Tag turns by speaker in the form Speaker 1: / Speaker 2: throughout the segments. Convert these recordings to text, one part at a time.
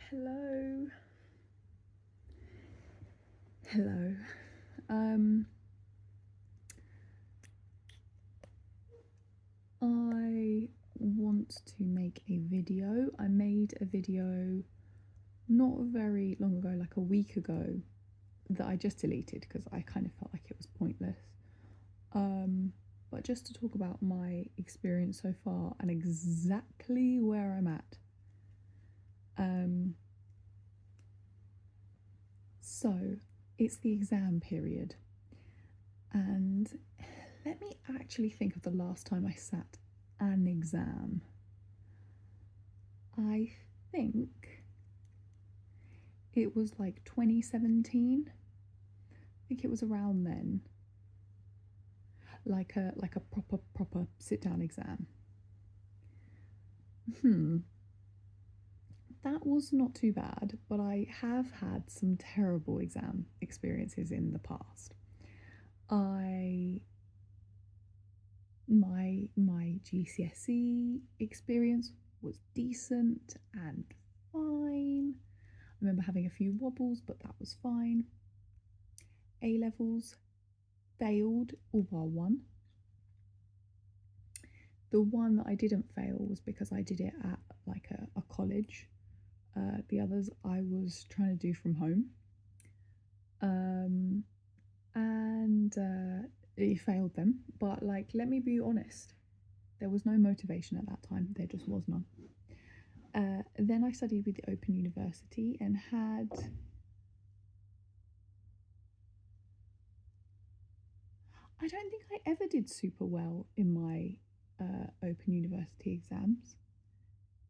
Speaker 1: Hello. Hello. I want to make a video. I made a video not very long ago, like a week ago, that I just deleted because I kind of felt like it was pointless. But just to talk about my experience so far and exactly where I'm at. So it's the exam period, and let me actually think of the last time I sat an exam. I think it was like 2017. I think it was around then. Like a proper sit down exam. That was not too bad, but I have had some terrible exam experiences in the past. I my GCSE experience was decent and fine. I remember having a few wobbles, but that was fine. A levels failed all bar one. The one that I didn't fail was because I did it at like a college. The others I was trying to do from home. And it failed them. But like, let me be honest, there was no motivation at that time. There just was none. Then I studied with the Open University and had. I don't think I ever did super well in my Open University exams.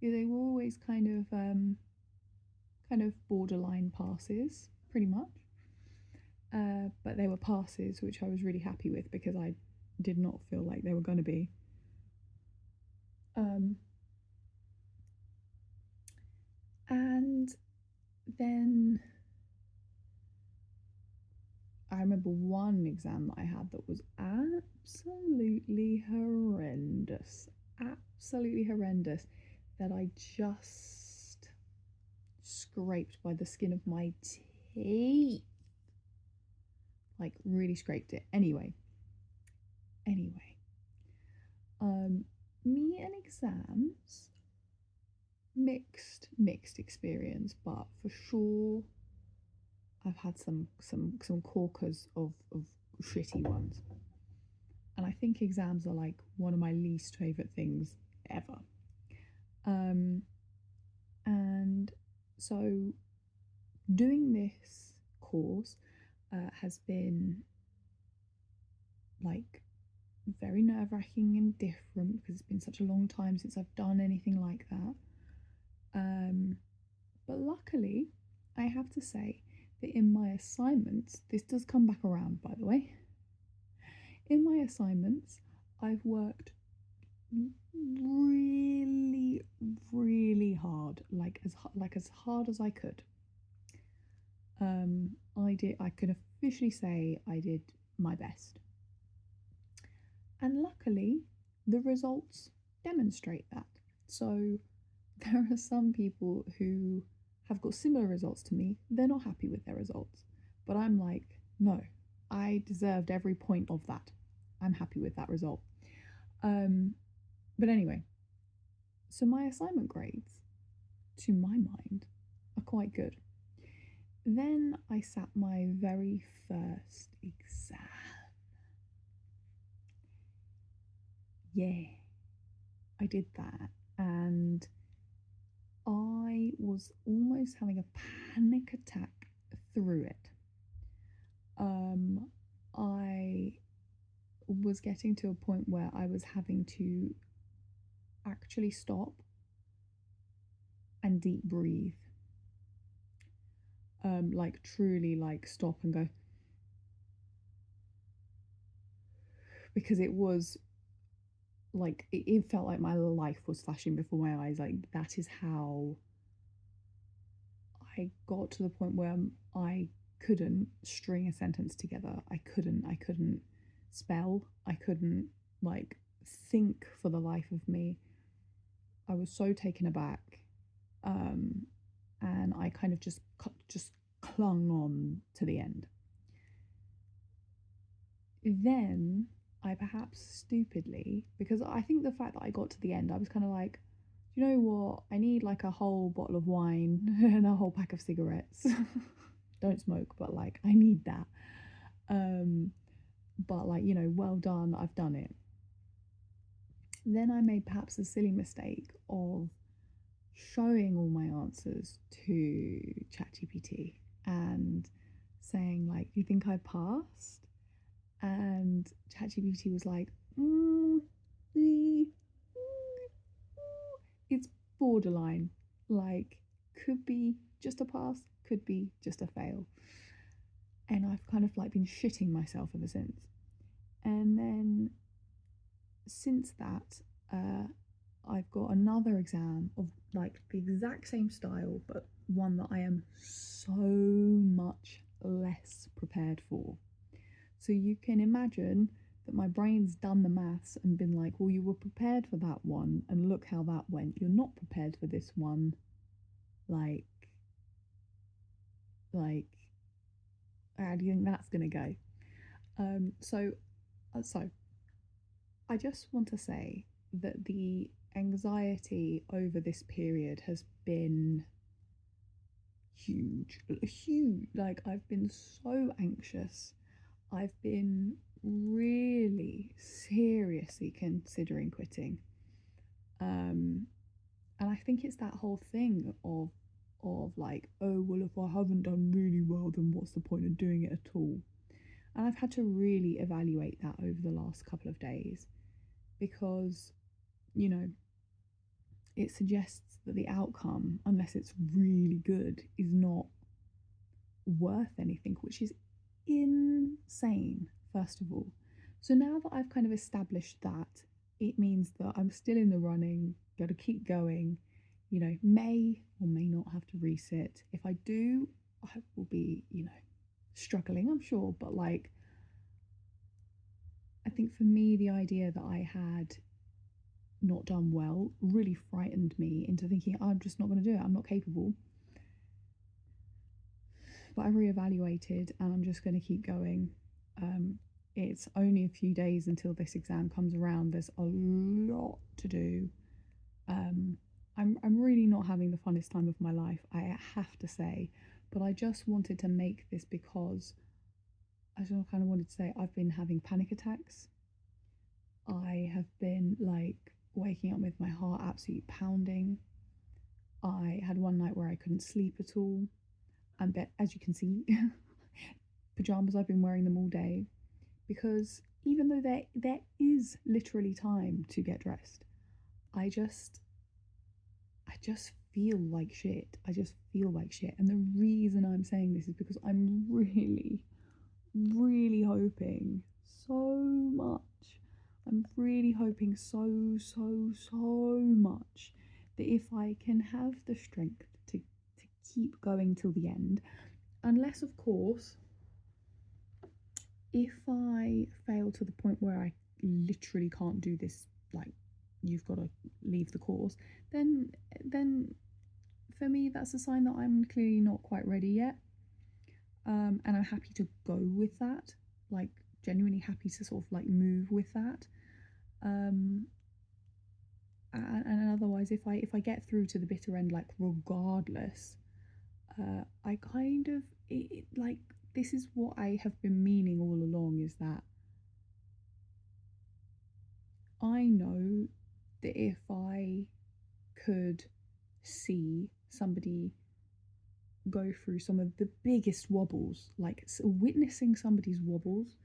Speaker 1: Yeah, they were always kind of borderline passes, pretty much. But they were passes, which I was really happy with because I did not feel like they were going to be. And then I remember one exam that I had that was absolutely horrendous. Absolutely horrendous. That I just scraped by the skin of my teeth. Like, really scraped it. Anyway. Me and exams, mixed experience, but for sure I've had some corkers of shitty ones. And I think exams are like one of my least favourite things ever. And so doing this course has been like very nerve-wracking and different because it's been such a long time since I've done anything like that. But luckily, I have to say that in my assignments, this does come back around, by the way. In my assignments, I've worked really, really hard, like as hard as I could. I can officially say I did my best. And luckily, the results demonstrate that. So there are some people who have got similar results to me, they're not happy with their results. But I'm like, no, I deserved every point of that. I'm happy with that result. But anyway, so my assignment grades, to my mind, are quite good. Then I sat my very first exam. Yeah, I did that. And I was almost having a panic attack through it. I was getting to a point where I was having to actually stop and deep breathe. Like truly like stop and go. Because it was like it felt like my life was flashing before my eyes. Like that is how I got to the point where I couldn't string a sentence together. I couldn't spell. I couldn't like think for the life of me. I was so taken aback. and I kind of just clung on to the end. Then I perhaps stupidly, because I think the fact that I got to the end, I was kind of like, you know what? I need like a whole bottle of wine and a whole pack of cigarettes. Don't smoke, but like I need that. But like, well done, I've done it. Then I made perhaps a silly mistake of showing all my answers to ChatGPT and saying like, "You think I passed?" And ChatGPT was like, it's borderline. Like, could be just a pass, could be just a fail. And I've kind of like been shitting myself ever since. And then since that, I've got another exam of like the exact same style, but one that I am so much less prepared for. So you can imagine that my brain's done the maths and been like, well, you were prepared for that one, and look how that went. You're not prepared for this one. Like, like, how do you think that's gonna go? So I just want to say that the anxiety over this period has been huge, huge. Like, I've been so anxious. I've been really seriously considering quitting. And I think it's that whole thing of like, oh well, if I haven't done really well, then what's the point of doing it at all? And I've had to really evaluate that over the last couple of days because, you know, it suggests that the outcome, unless it's really good, is not worth anything, which is insane, first of all. So now that I've kind of established that, it means that I'm still in the running, got to keep going, may or may not have to resit. If I do, I will be, struggling, I'm sure, but like, I think for me, the idea that I had not done well really frightened me into thinking I'm just not going to do it. I'm not capable. But I reevaluated and I'm just going to keep going. It's only a few days until this exam comes around. There's a lot to do. I'm really not having the funnest time of my life, I have to say. But I just wanted to make this because I just kind of wanted to say I've been having panic attacks. I have been like waking up with my heart absolutely pounding. I had one night where I couldn't sleep at all. And as you can see, pajamas, I've been wearing them all day because even though there is literally time to get dressed, I just feel like shit. I just feel like shit. And the reason I'm saying this is because I'm really, really hoping so much. I'm really hoping so much that if I can have the strength to keep going till the end, unless, of course, if I fail to the point where I literally can't do this, like, you've got to leave the course, then for me that's a sign that I'm clearly not quite ready yet. And I'm happy to go with that, like genuinely happy to sort of like move with that. And otherwise, if I get through to the bitter end, like regardless, I kind of like, this is what I have been meaning all along, is that I know that if I could see somebody go through some of the biggest wobbles, like witnessing somebody's wobbles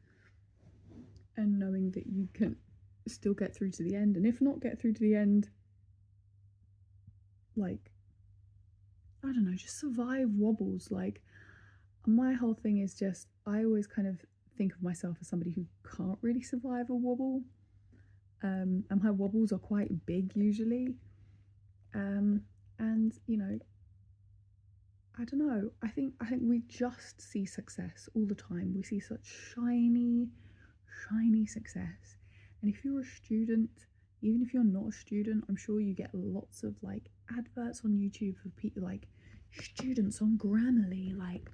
Speaker 1: and knowing that you can still get through to the end, and if not get through to the end, like, I don't know, just survive wobbles. Like, my whole thing is just, I always kind of think of myself as somebody who can't really survive a wobble. And my wobbles are quite big usually. And I don't know. I think we just see success all the time. We see such shiny success. And if you're a student, even if you're not a student, I'm sure you get lots of like adverts on YouTube for people like, students on Grammarly, like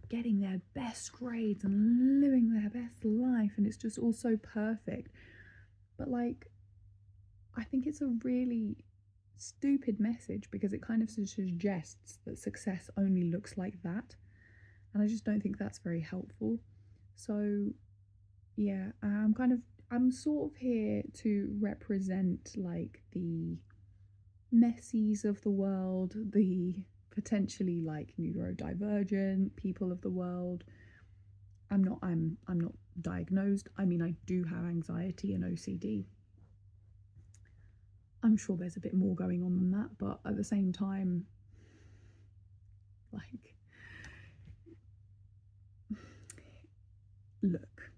Speaker 1: getting their best grades and living their best life, and it's just all so perfect. But like, I think it's a really stupid message because it kind of suggests that success only looks like that, and I just don't think that's very helpful. So yeah, I'm sort of here to represent like the messies of the world, the potentially like neurodivergent people of the world. I'm not diagnosed. I mean, I do have anxiety and OCD. I'm sure there's a bit more going on than that, but at the same time, like, look,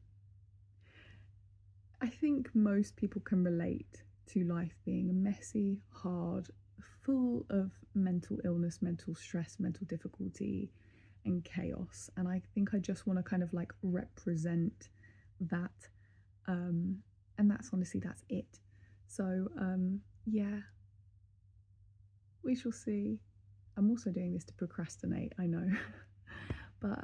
Speaker 1: I think most people can relate to life being messy, hard, full of mental illness, mental stress, mental difficulty, and chaos. And I think I just want to kind of like represent that. And that's honestly, that's it. So, yeah, we shall see. I'm also doing this to procrastinate, I know. But